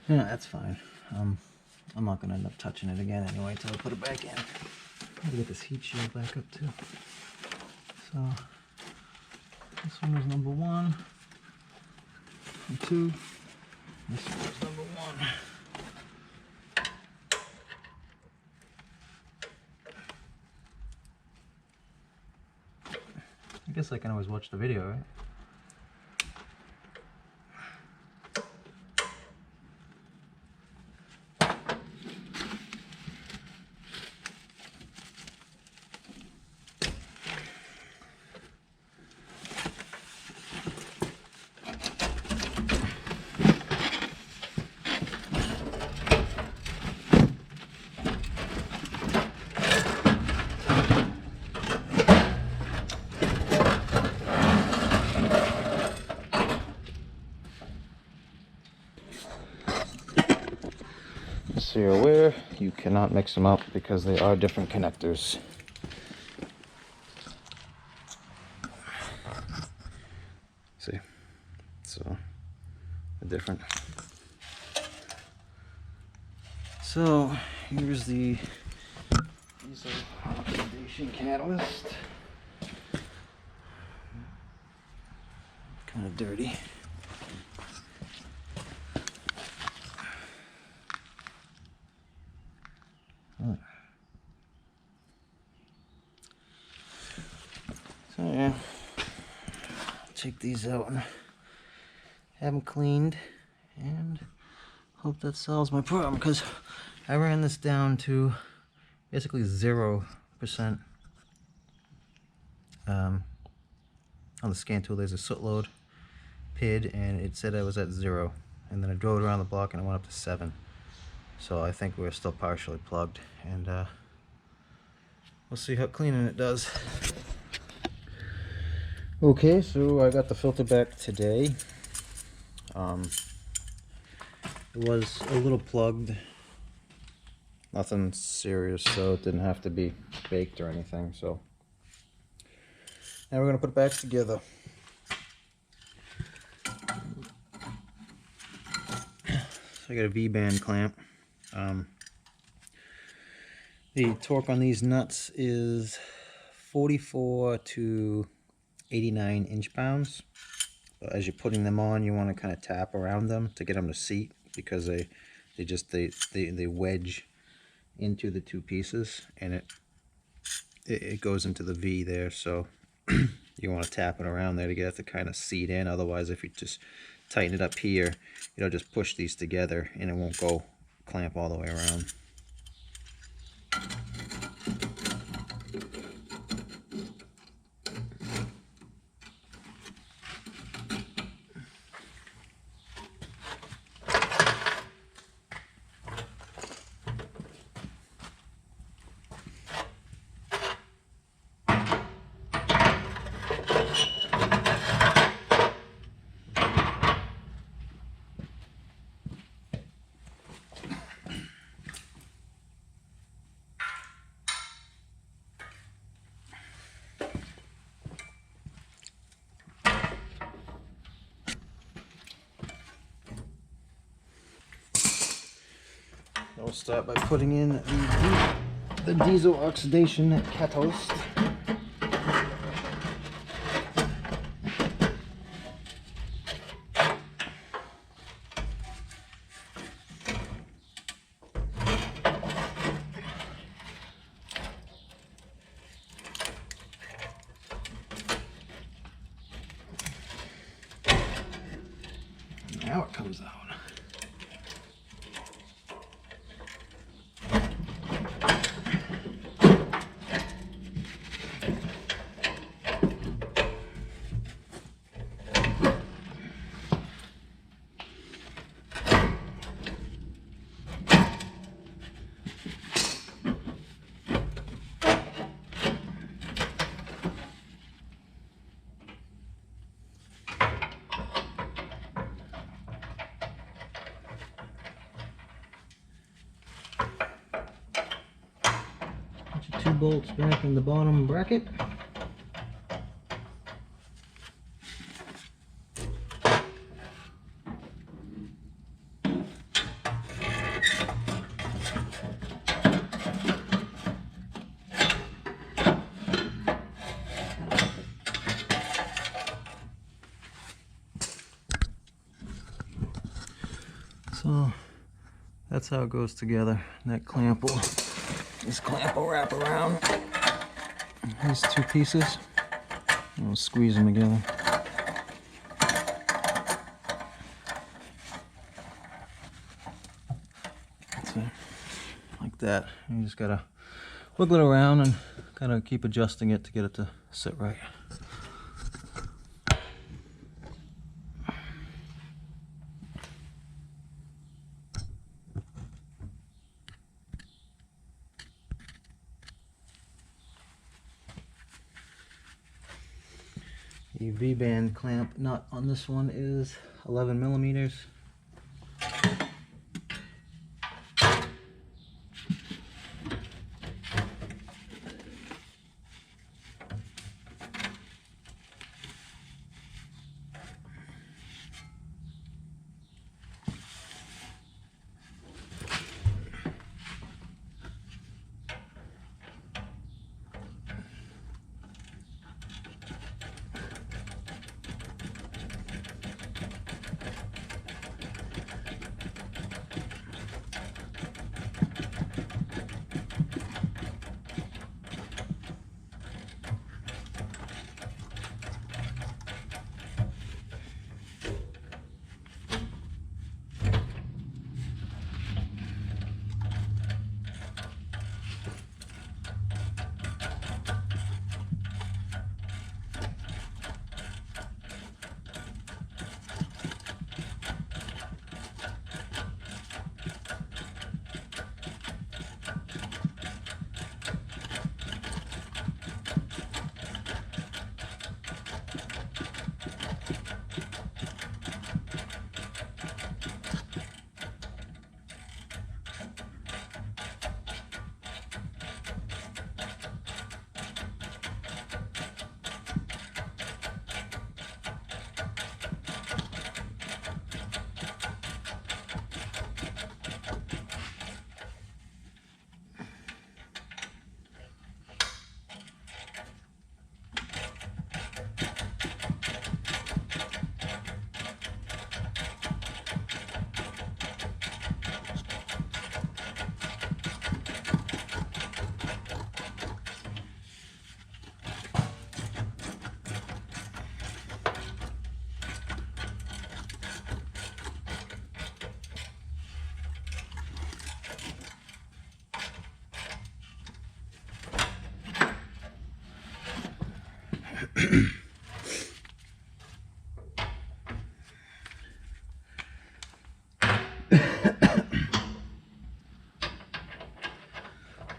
Yeah, that's fine. I'm not gonna end up touching it again anyway until I put it back in. Gotta get this heat shield back up too. So this one was number 1 and 2. This one was number 1. I guess I can always watch the video, right? So you're aware, you cannot mix them up because they are different connectors. See, so they're different. So here's the diesel oxidation catalyst. Kind of dirty. So yeah, take these out and have them cleaned, and hope that solves my problem, because I ran this down to basically 0% on the scan tool. There's a soot load PID, and it said I was at 0, and then I drove around the block and I went up to 7. So I think we're still partially plugged, and we'll see how cleaning it does. Okay, so I got the filter back today. It was a little plugged, nothing serious, so it didn't have to be baked or anything. So now we're gonna put it back together. So I got a V-band clamp. The torque on these nuts is 44 to 89 inch-pounds. As you're putting them on, you want to kind of tap around them to get them to seat, because they wedge into the two pieces, and it goes into the V there. So you want to tap it around there to get it to kind of seat in. Otherwise, if you just tighten it up here, it'll just push these together and it won't go clamp all the way around. I'll start by putting in the diesel oxidation catalyst. Now it comes out. Put your 2 bolts back in the bottom bracket. So that's how it goes together. That clamp will, this clamp will wrap around these two pieces and we'll squeeze them together. So, like that. You just gotta wiggle it around and kind of keep adjusting it to get it to sit right. The V-band clamp nut on this one is 11 millimeters.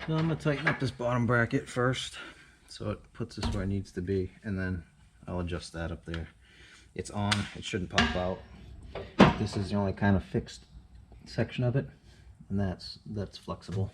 So I'm going to tighten up this bottom bracket first so it puts us where it needs to be, and then I'll adjust that up there. It's on, it shouldn't pop out. This is the only kind of fixed section of it, and that's flexible.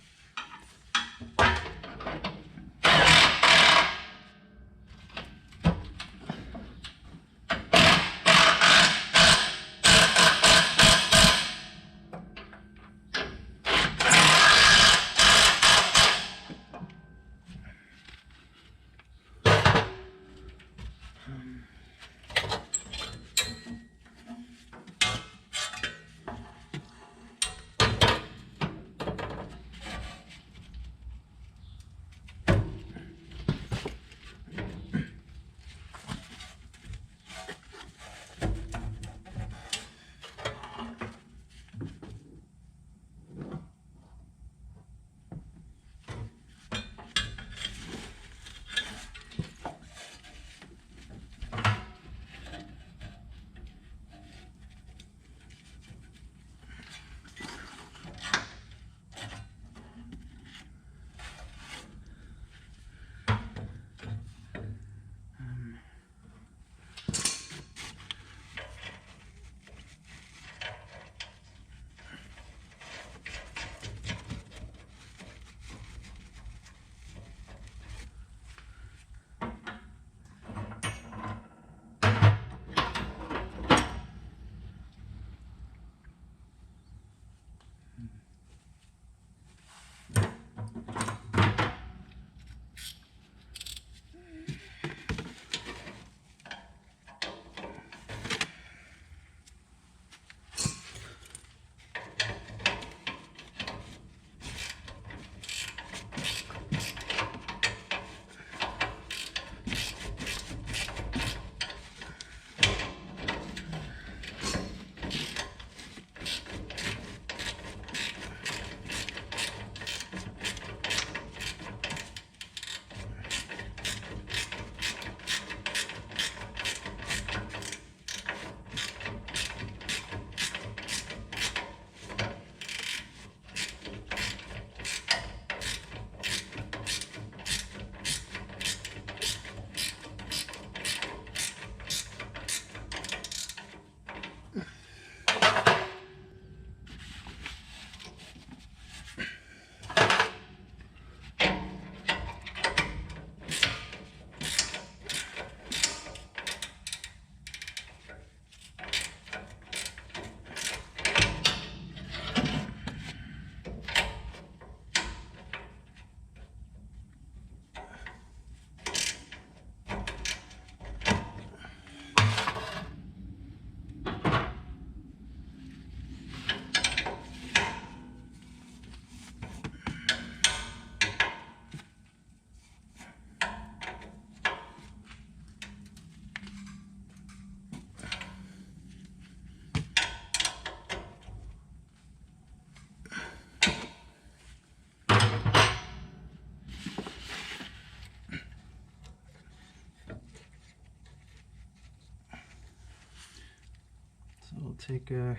we'll take a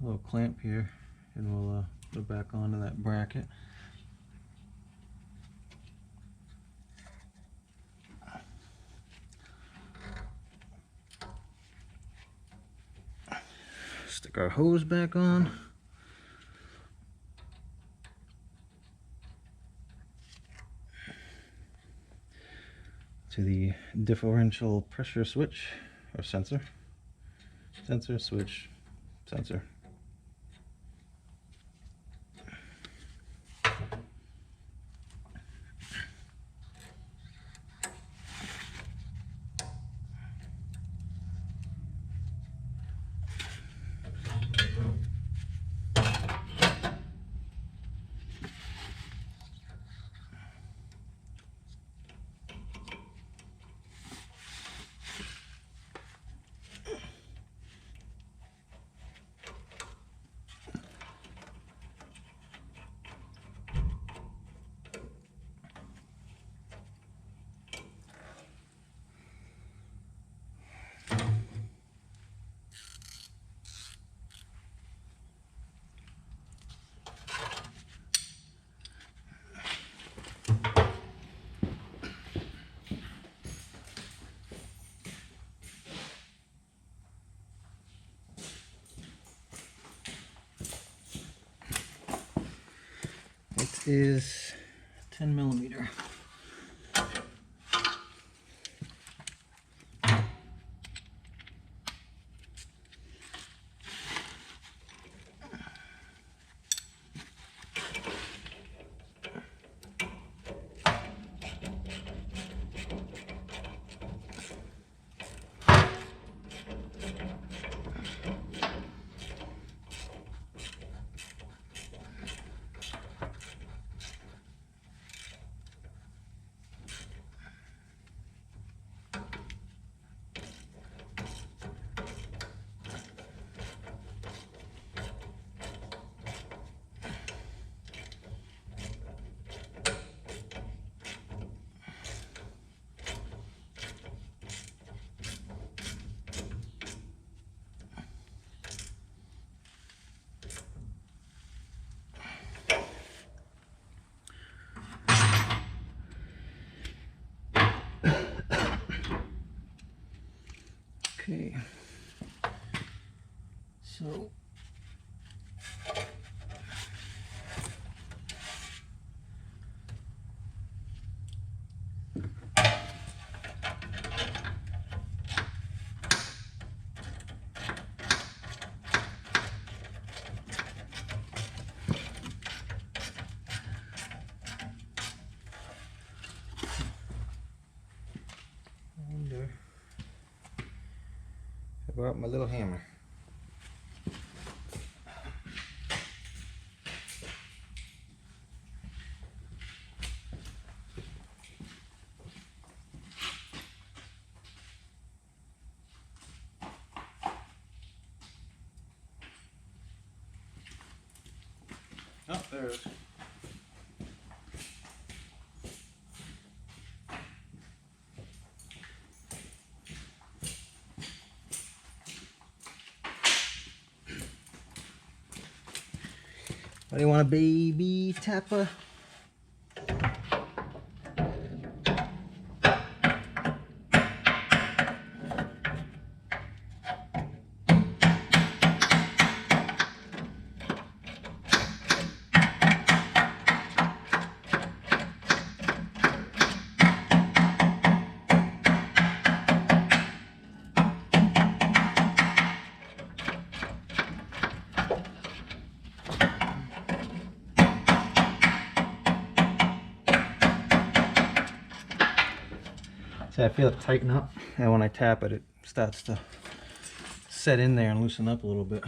little clamp here and we'll put it back onto that bracket. Stick our hose back on. To the differential pressure switch or sensor. Sensor, switch, sensor. It is 10 millimeter. Okay, so I brought my little hammer. Oh, there it is. What do you want, a baby tapper? See, I feel it tighten up, and when I tap it, it starts to set in there and loosen up a little bit.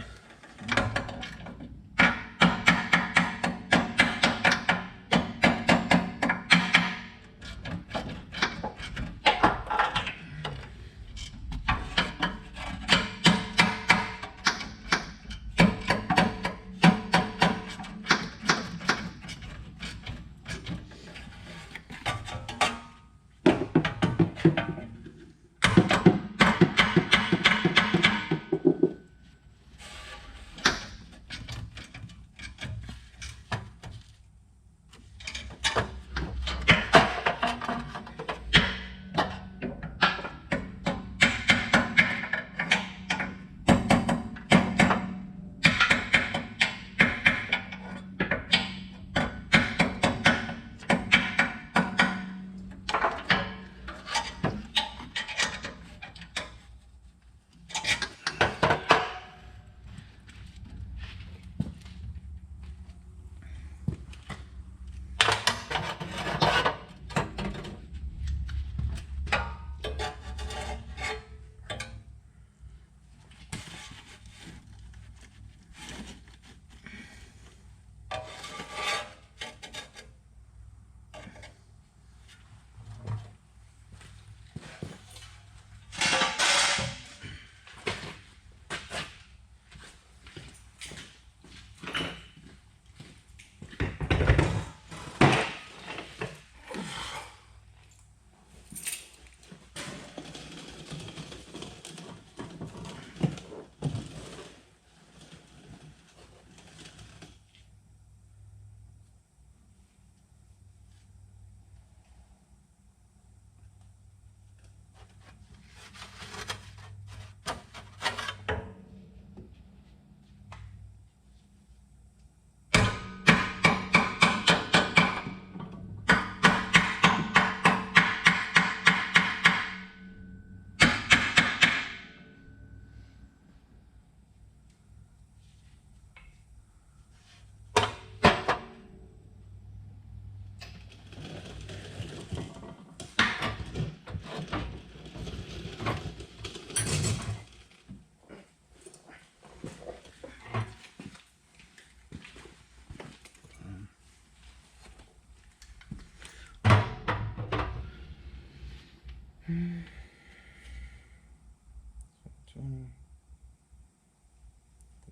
20,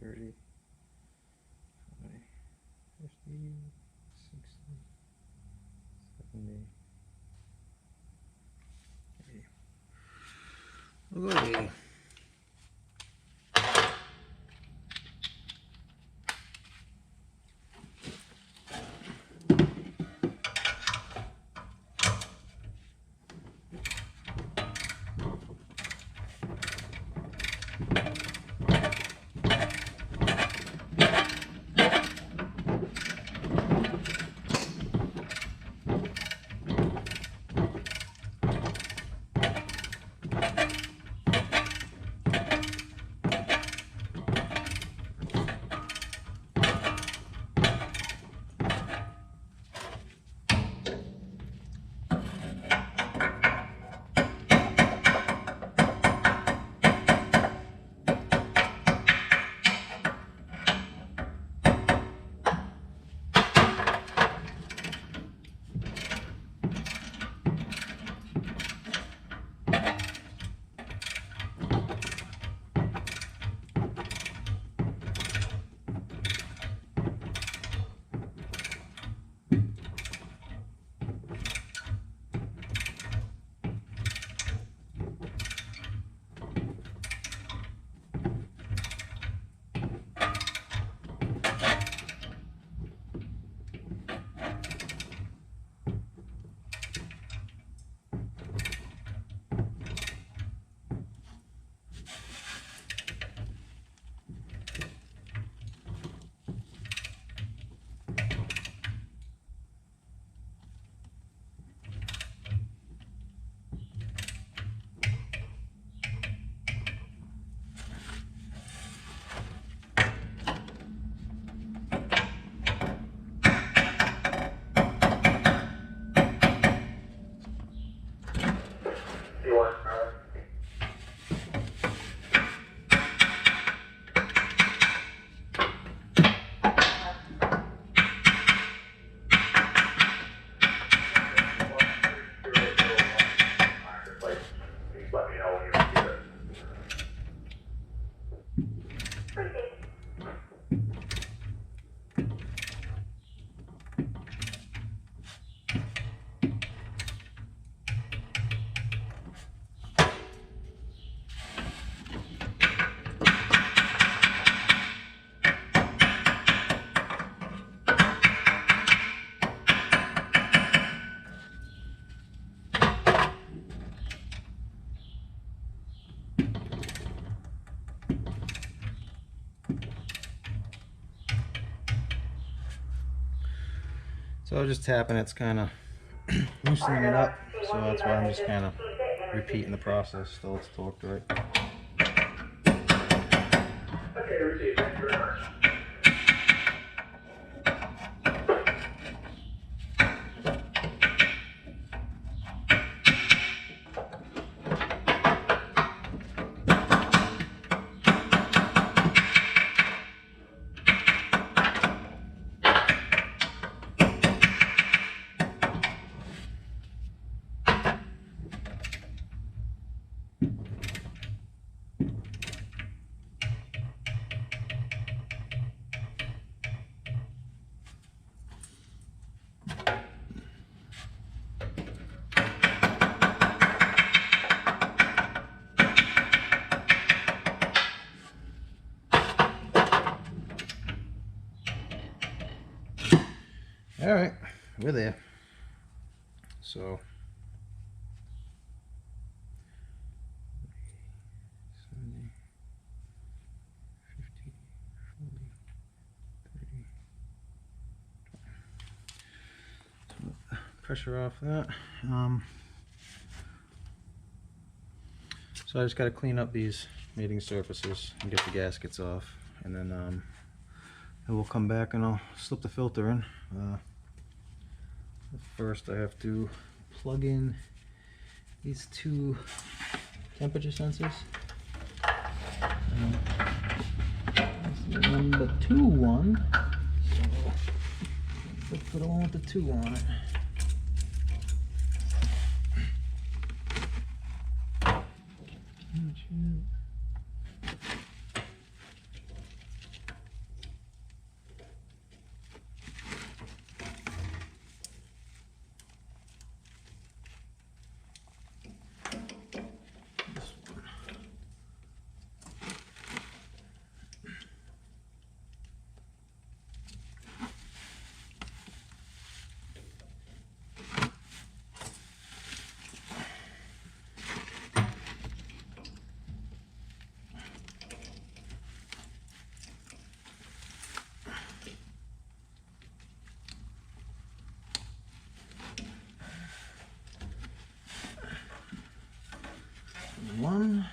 30, 40, 50, 60, 70, 80. We'll go 80. So just tapping it's kind of loosening it up, so that's why I'm just kind of repeating the process till it's torqued right. Okay, received. Thank you very much. All right, we're there. So pressure off that. So I just got to clean up these mating surfaces and get the gaskets off, and then we'll come back and I'll slip the filter in. First I have to plug in these two temperature sensors. That's the number 2 one. So let's put the one with the 2 on it. One.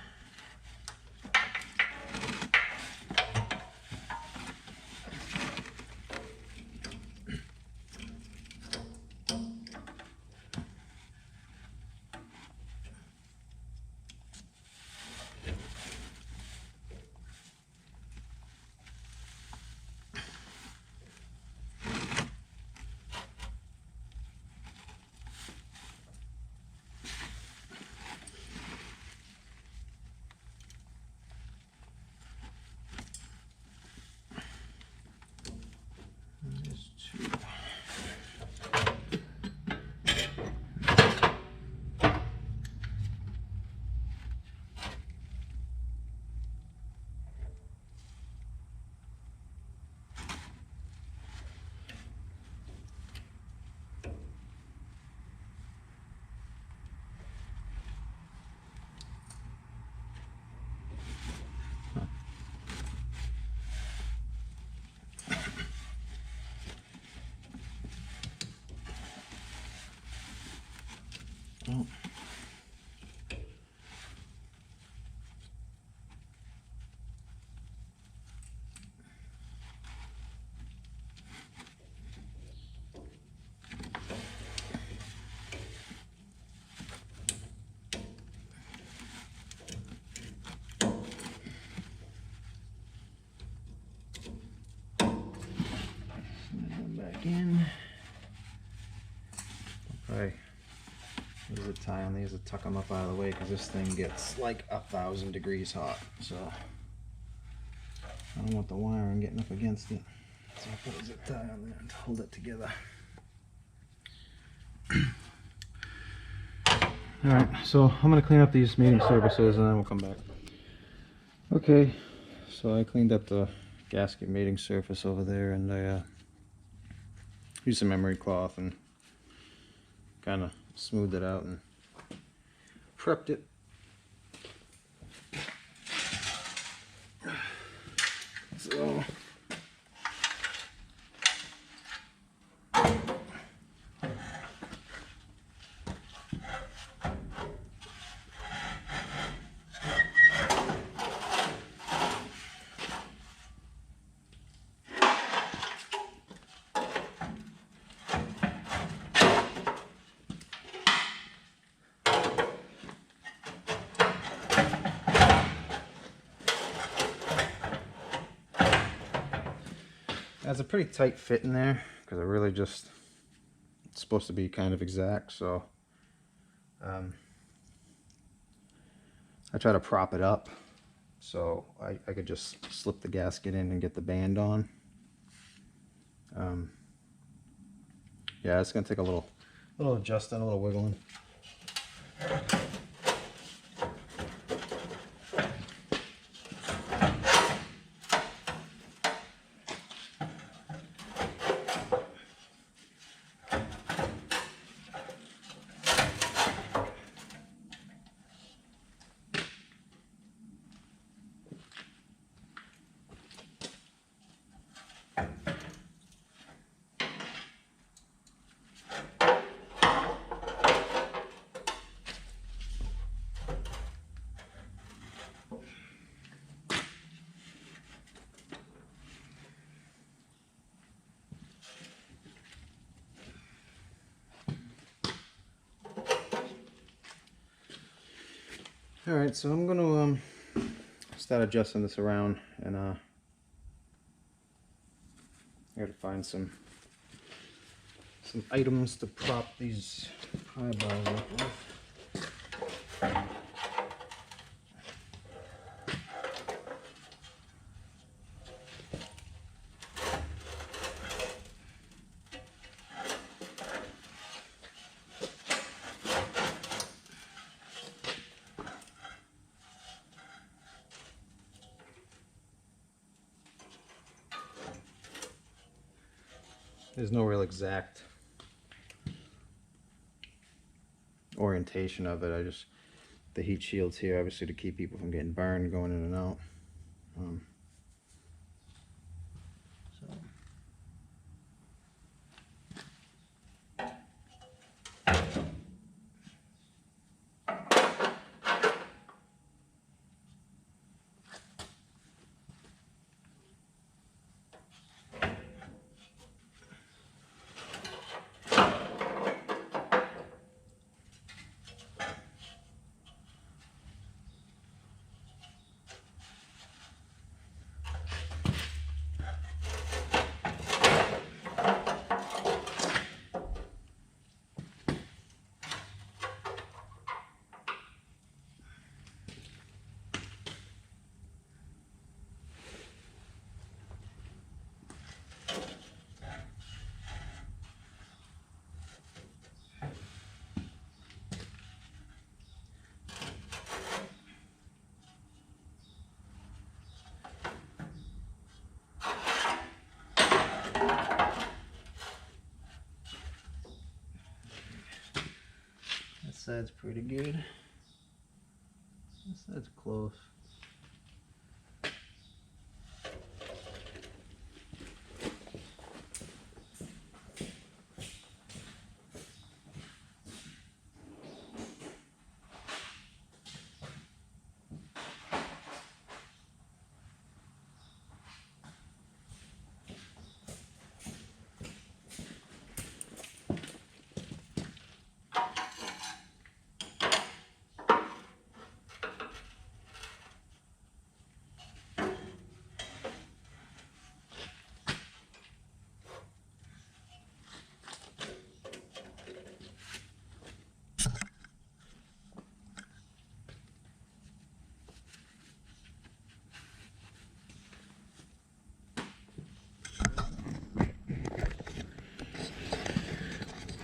Oh. Back in. Okay. There's a tie on these to tuck them up out of the way because this thing gets like 1,000 degrees hot. So I don't want the wiring getting up against it. So I'll put a zip tie on there and hold it together. Alright, so I'm going to clean up these mating surfaces and then we'll come back. Okay, so I cleaned up the gasket mating surface over there, and I used some memory cloth and kind of smoothed it out and prepped it. So Has a pretty tight fit in there because I really just, it's supposed to be kind of exact, so I try to prop it up so I could just slip the gasket in and get the band on. Yeah, it's gonna take a little adjusting, a little wiggling. Alright, so I'm gonna start adjusting this around, and I gotta find some items to prop these high bars up with. There's no real exact orientation of it. I just, the heat shields here obviously to keep people from getting burned going in and out. So. That side's pretty good. This side's close.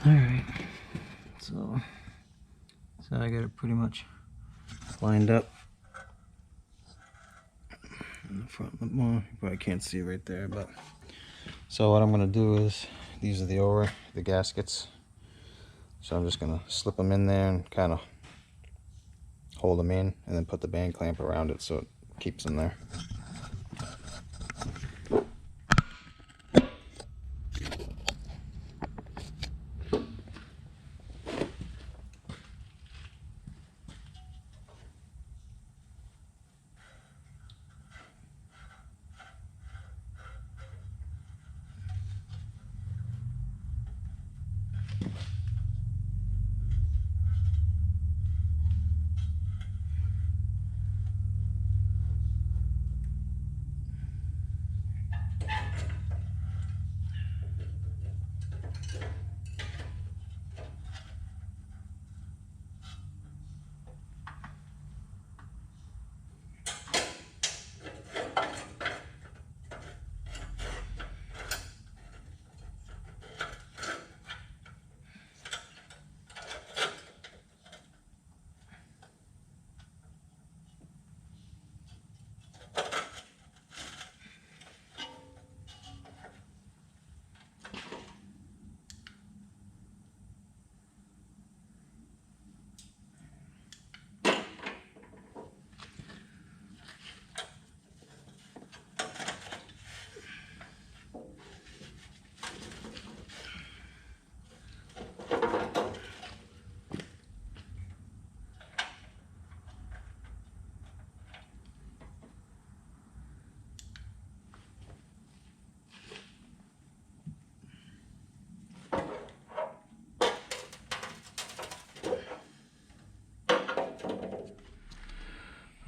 Alright, so I got it pretty much lined up in the front. Well, you probably can't see right there, but so what I'm gonna do is, these are the gaskets, so I'm just gonna slip them in there and kind of hold them in, and then put the band clamp around it so it keeps them there.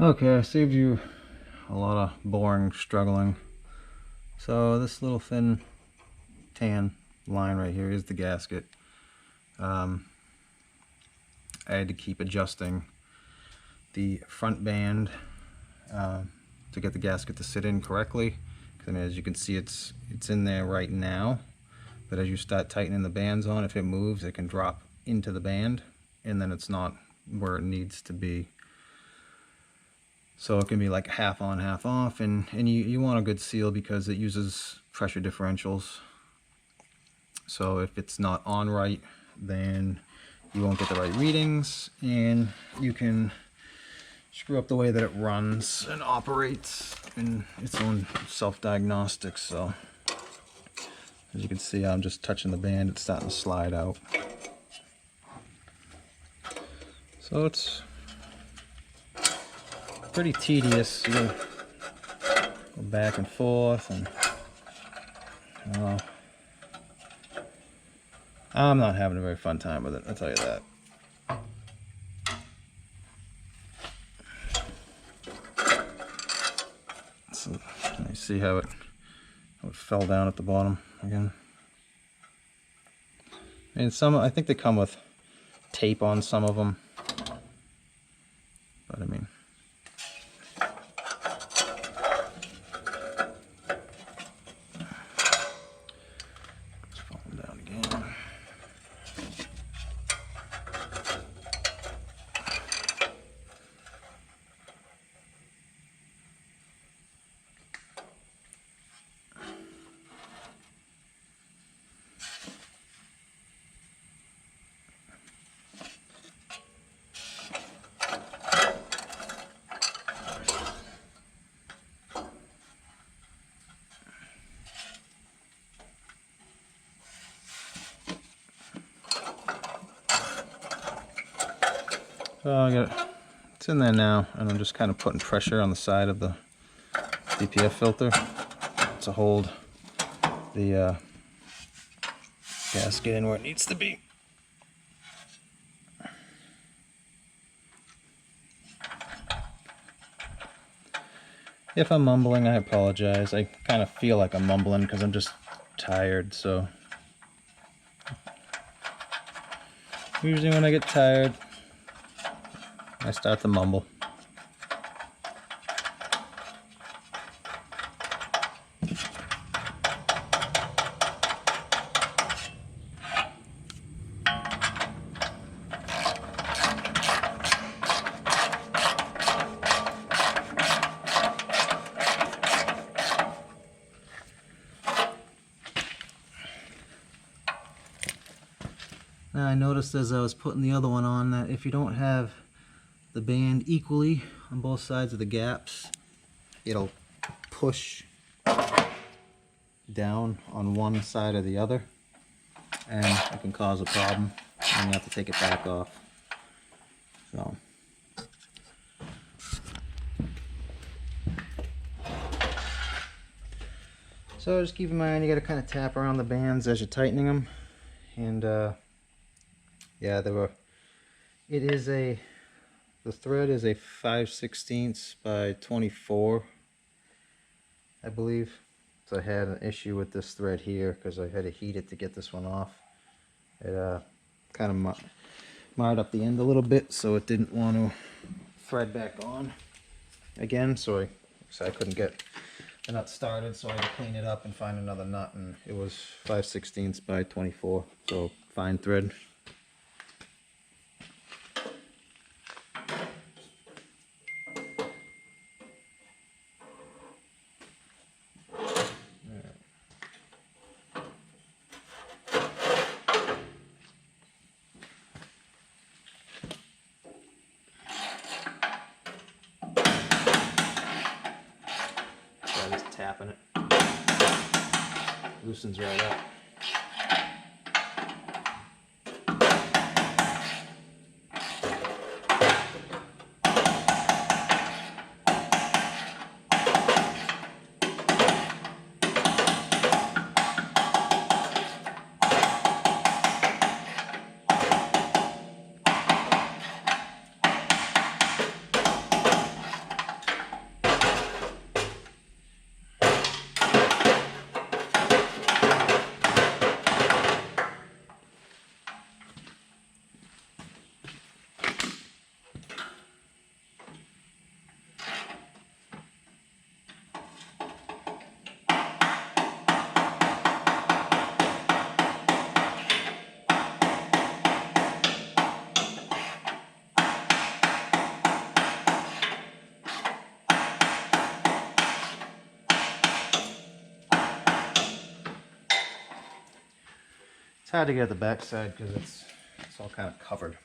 Okay, I saved you a lot of boring struggling. So this little thin tan line right here is the gasket. I had to keep adjusting the front band to get the gasket to sit in correctly. I mean, as you can see, it's in there right now, but as you start tightening the bands on, if it moves, it can drop into the band, and then it's not where it needs to be. So it can be like half on, half off, and you want a good seal because it uses pressure differentials. So if it's not on right, then you won't get the right readings, and you can screw up the way that it runs and operates in its own self-diagnostics. So as you can see, I'm just touching the band, it's starting to slide out. So it's pretty tedious. You gotta go back and forth, and I'm not having a very fun time with it, I'll tell you that. So you see how it fell down at the bottom again. And some, I think they come with tape on some of them, but I mean, it's falling down again. So I got it. It's in there now, and I'm just kind of putting pressure on the side of the DPF filter to hold the gasket in where it needs to be. If I'm mumbling, I apologize. I kind of feel like I'm mumbling because I'm just tired, so usually when I get tired, I start to mumble. Now I noticed as I was putting the other one on that if you don't have the band equally on both sides of the gaps, it'll push down on one side or the other, and it can cause a problem, and you have to take it back off. So just keep in mind, you got to kind of tap around the bands as you're tightening them, and yeah, the thread is a 5/16 by 24, I believe. So I had an issue with this thread here because I had to heat it to get this one off. It kind of marred up the end a little bit, so it didn't want to thread back on again. So I couldn't get the nut started, so I had to clean it up and find another nut, and it was 5/16 by 24, so fine thread. Just tapping it, loosens right up. hard to get at the back side because it's all kind of covered.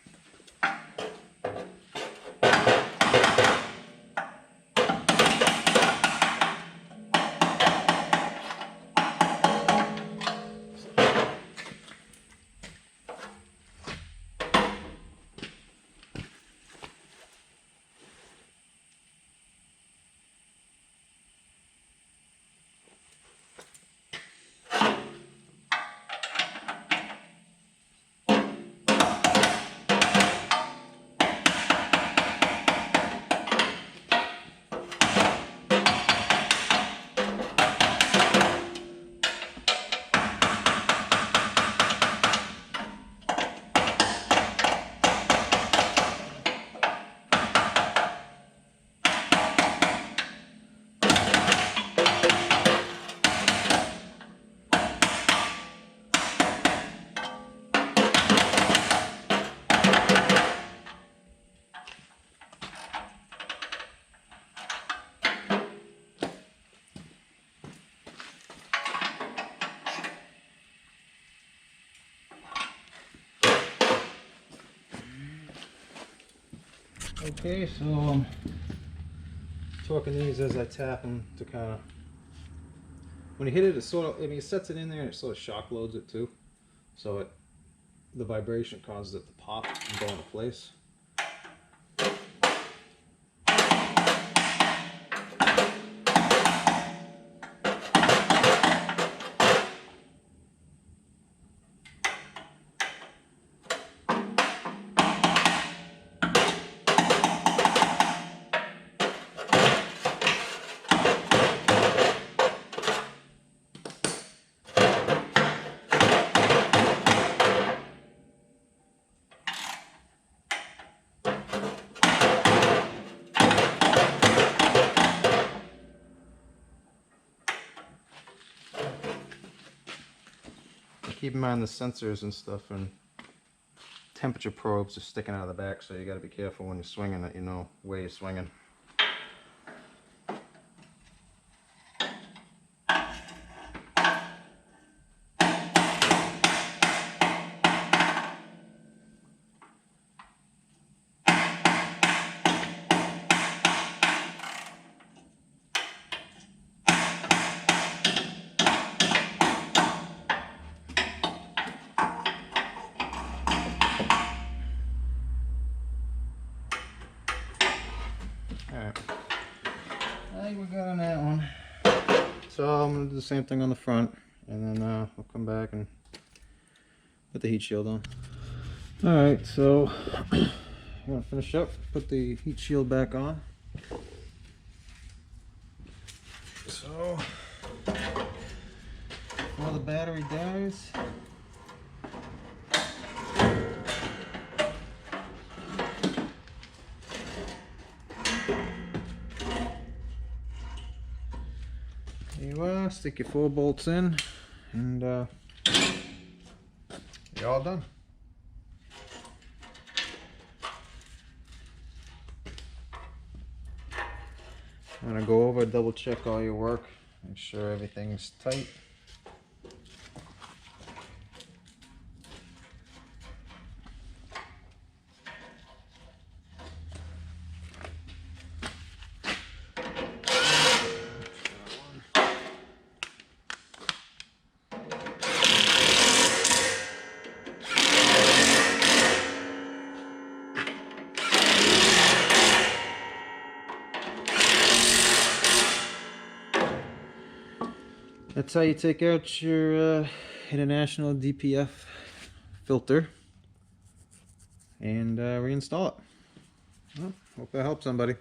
Okay, so I'm torquing these as I tap them to kind of, when you hit it, it sort of, I mean, it sets it in there and it sort of shock loads it too. So the vibration causes it to pop and go into place. Keep in mind the sensors and stuff and temperature probes are sticking out of the back, so you got to be careful when you're swinging that you know where you're swinging. Alright, I think we're good on that one. So I'm going to do the same thing on the front, and then we'll come back and put the heat shield on. Alright, so I'm going to finish up, put the heat shield back on. So, before the battery dies, there you are, stick your 4 bolts in, and you're all done. I'm going to go over, double check all your work, make sure everything's tight. That's how you take out your international DPF filter and reinstall it. Well, hope that helps somebody.